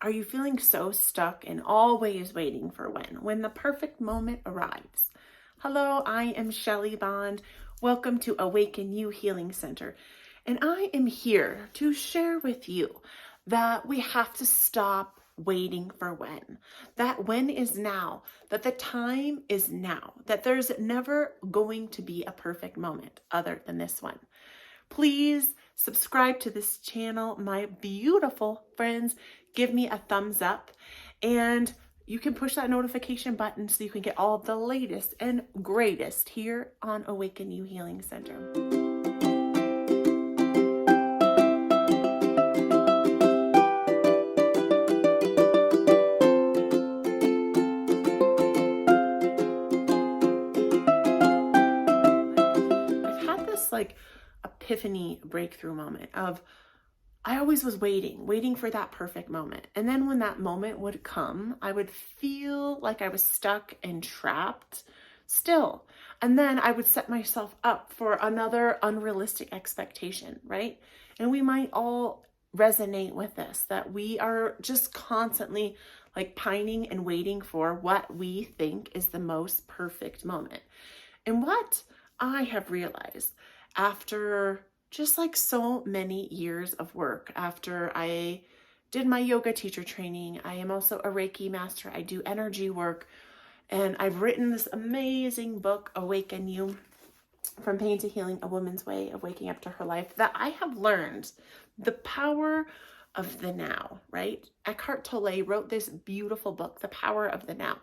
Are you feeling so stuck and always waiting for when the perfect moment arrives? Hello, I am Shelly Bond. Welcome to Awaken You Healing Center. And I am here to share with you that we have to stop waiting for when. That when is now, that the time is now, that there's never going to be a perfect moment other than this one. Please subscribe to this channel, my beautiful friends. Give me a thumbs up, and you can push that notification button so you can get all of the latest and greatest here on Awaken You Healing Center. I've had this epiphany breakthrough moment of I always was waiting for that perfect moment. And then when that moment would come, I would feel like I was stuck and trapped still. And then I would set myself up for another unrealistic expectation, right? And we might all resonate with this, that we are just constantly pining and waiting for what we think is the most perfect moment. And what I have realized after just so many years of work, after I did my yoga teacher training, I am also a Reiki master. I do energy work, and I've written this amazing book, Awaken You, From Pain to Healing, A Woman's Way of Waking Up to Her Life, that I have learned the power of the now, right? Eckhart Tolle wrote this beautiful book, The Power of the Now,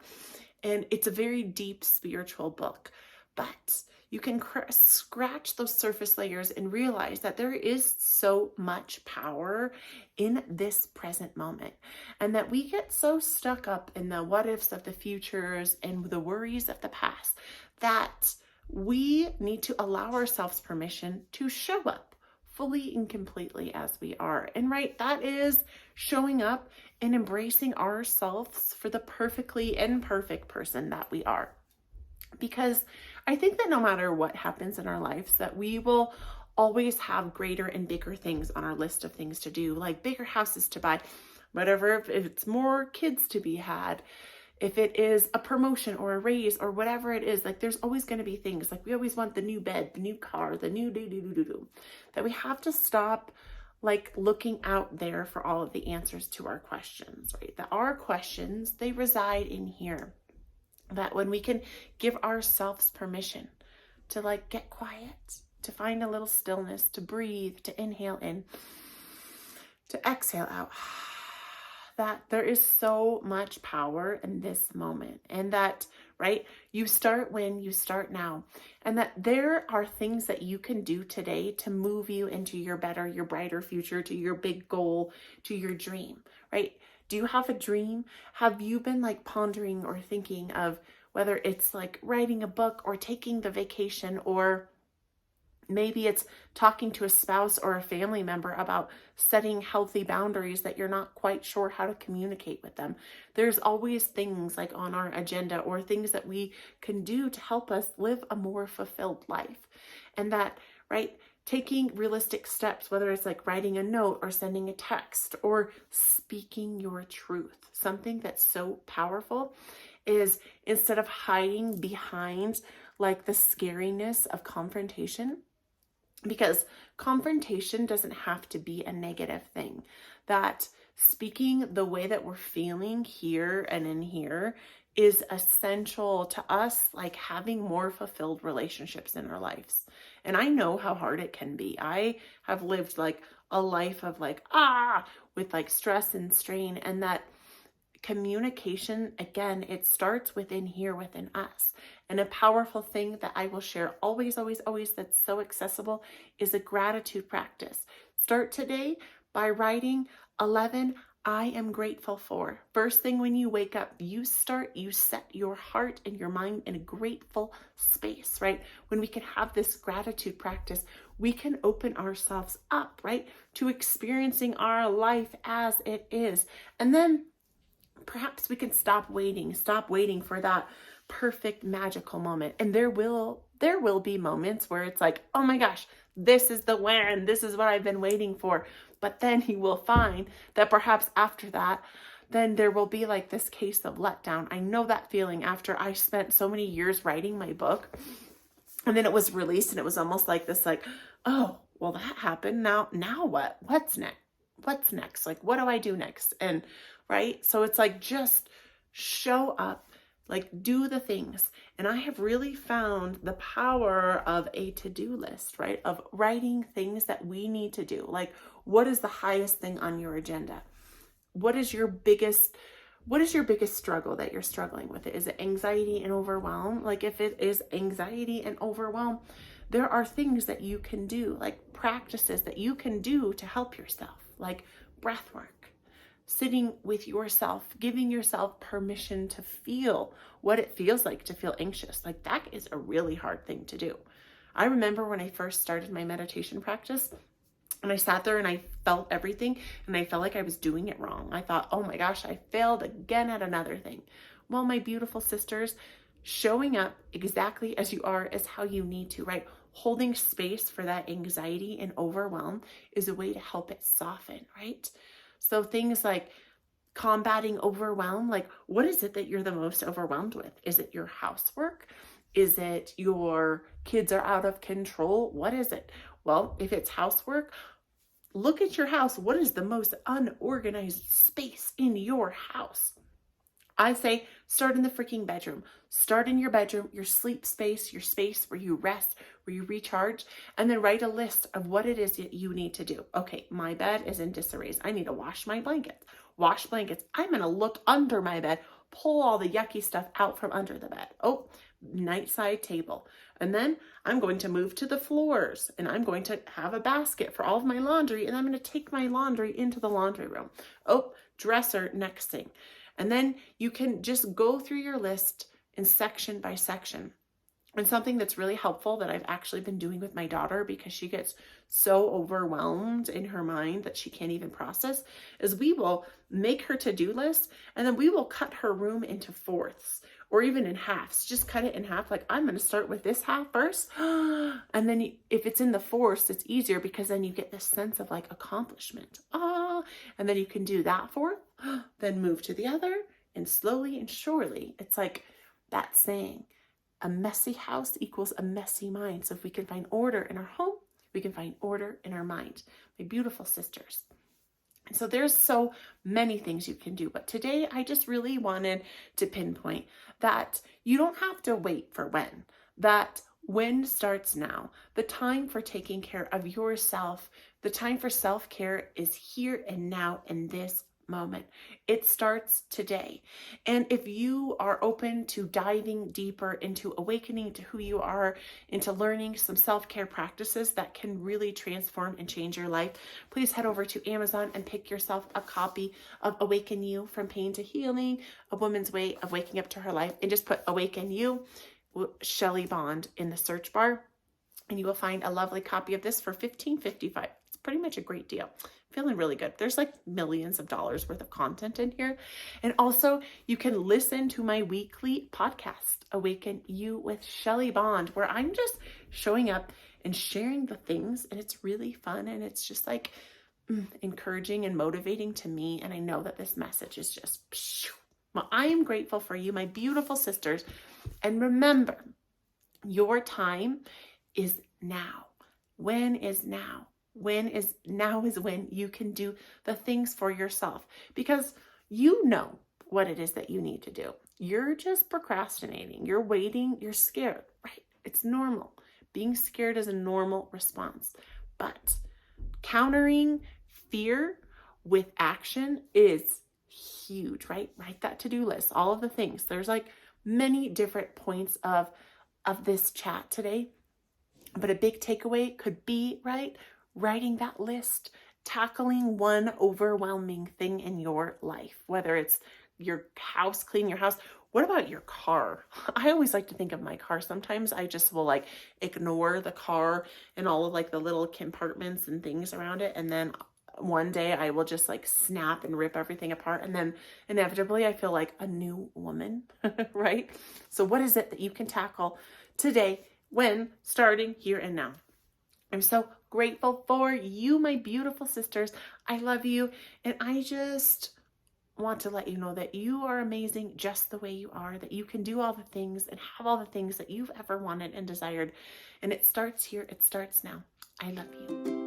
and it's a very deep spiritual book, but you can scratch those surface layers and realize that there is so much power in this present moment, and that we get so stuck up in the what ifs of the futures and the worries of the past that we need to allow ourselves permission to show up fully and completely as we are. And right, that is showing up and embracing ourselves for the perfectly imperfect person that we are. Because I think that no matter what happens in our lives, that we will always have greater and bigger things on our list of things to do, like bigger houses to buy, whatever, if it's more kids to be had, if it is a promotion or a raise or whatever it is, there's always going to be things, we always want the new bed, the new car, the new that we have to stop looking out there for all of the answers to our questions, right? That our questions, they reside in here. That when we can give ourselves permission to get quiet, to find a little stillness, to breathe, to inhale in, to exhale out, that there is so much power in this moment. And that, right, you start when you start now. And that there are things that you can do today to move you into your better, your brighter future, to your big goal, to your dream, right? Do you have a dream? Have you been pondering or thinking of whether it's writing a book or taking the vacation, or maybe it's talking to a spouse or a family member about setting healthy boundaries that you're not quite sure how to communicate with them? There's always things on our agenda, or things that we can do to help us live a more fulfilled life. And that, right, taking realistic steps, whether it's writing a note or sending a text or speaking your truth. Something that's so powerful is, instead of hiding behind the scariness of confrontation, because confrontation doesn't have to be a negative thing, that speaking the way that we're feeling here and in here is essential to us having more fulfilled relationships in our lives. And I know how hard it can be. I have lived a life of with stress and strain, and that communication, again, it starts within here, within us. And a powerful thing that I will share always, that's so accessible, is a gratitude practice. Start today by writing 11 I am grateful for. First thing when you wake up, you set your heart and your mind in a grateful space, right? When we can have this gratitude practice, we can open ourselves up, right, to experiencing our life as it is. And then perhaps we can stop waiting for that perfect magical moment. And there will be moments where it's oh my gosh, this is the win. This is what I've been waiting for. But then you will find that perhaps after that, then there will be like this case of letdown. I know that feeling after I spent so many years writing my book, and then it was released, and it was almost like this, like, oh, well, that happened. Now what? What's next? What's next? Like, what do I do next? And right. So it's like, just show up, like, do the things. And I have really found the power of a to-do list, right? Of writing things that we need to do. Like, what is the highest thing on your agenda? What is your biggest struggle that you're struggling with? Is it anxiety and overwhelm? Like, if it is anxiety and overwhelm, there are things that you can do, like practices that you can do to help yourself, like breath work, sitting with yourself, giving yourself permission to feel what it feels like to feel anxious. Like, that is a really hard thing to do. I remember when I first started my meditation practice, and I sat there and I felt everything, and I felt like I was doing it wrong. I thought, oh my gosh, I failed again at another thing. Well, my beautiful sisters, showing up exactly as you are is how you need to, right? Holding space for that anxiety and overwhelm is a way to help it soften, right? So things like combating overwhelm, like, what is it that you're the most overwhelmed with? Is it your housework? Is it your kids are out of control? What is it? Well, if it's housework, look at your house. What is the most unorganized space in your house? I say start in the freaking bedroom. Start in your bedroom, your sleep space, your space where you rest, where you recharge, and then write a list of what it is that you need to do. Okay, my bed is in disarray. I need to wash my blankets. Wash blankets. I'm going to look under my bed, pull all the yucky stuff out from under the bed. Oh, nightside table. And then I'm going to move to the floors, and I'm going to have a basket for all of my laundry, and I'm going to take my laundry into the laundry room. Oh, dresser, next thing. And then you can just go through your list in section by section. And something that's really helpful that I've actually been doing with my daughter, because she gets so overwhelmed in her mind that she can't even process, is we will make her to-do list, and then we will cut her room into fourths or even in halves. Just cut it in half. Like, I'm going to start with this half first. And then if it's in the fourths, it's easier, because then you get this sense of like accomplishment. And then you can do that fourth, then move to the other, and slowly and surely, it's like that saying, a messy house equals a messy mind. So if we can find order in our home, we can find order in our mind. My beautiful sisters. And so there's so many things you can do. But today I just really wanted to pinpoint that you don't have to wait for when. That when starts now. The time for taking care of yourself, the time for self-care is here and now in this moment. It starts today. And if you are open to diving deeper into awakening to who you are, into learning some self-care practices that can really transform and change your life, please head over to Amazon and pick yourself a copy of Awaken You, From Pain to Healing, A Woman's Way of Waking Up to Her Life, and just put Awaken You, Shelly Bond in the search bar, and you will find a lovely copy of this for $15.55. It's pretty much a great deal. Feeling really good. There's like millions of dollars worth of content in here. And also you can listen to my weekly podcast, Awaken You with Shelly Bond, where I'm just showing up and sharing the things, and it's really fun, and it's just like encouraging and motivating to me. And I know that this message is just, well, I am grateful for you, my beautiful sisters. And remember, your time is now. When is now? Now is when you can do the things for yourself, because you know what it is that you need to do. You're just procrastinating. You're waiting. You're scared, right? It's normal. Being scared is a normal response, but countering fear with action is huge, right? Write that to-do list, all of the things. There's like many different points of this chat today, but a big takeaway could be, right, writing that list, tackling one overwhelming thing in your life, whether it's your house, cleaning your house. What about your car? I always like to think of my car. Sometimes I just will like ignore the car and all of like the little compartments and things around it. And then one day I will just like snap and rip everything apart. And then inevitably I feel like a new woman, right? So what is it that you can tackle today when starting here and now? I'm so grateful for you, my beautiful sisters. I love you. And I just want to let you know that you are amazing just the way you are, that you can do all the things and have all the things that you've ever wanted and desired. And it starts here, it starts now. I love you.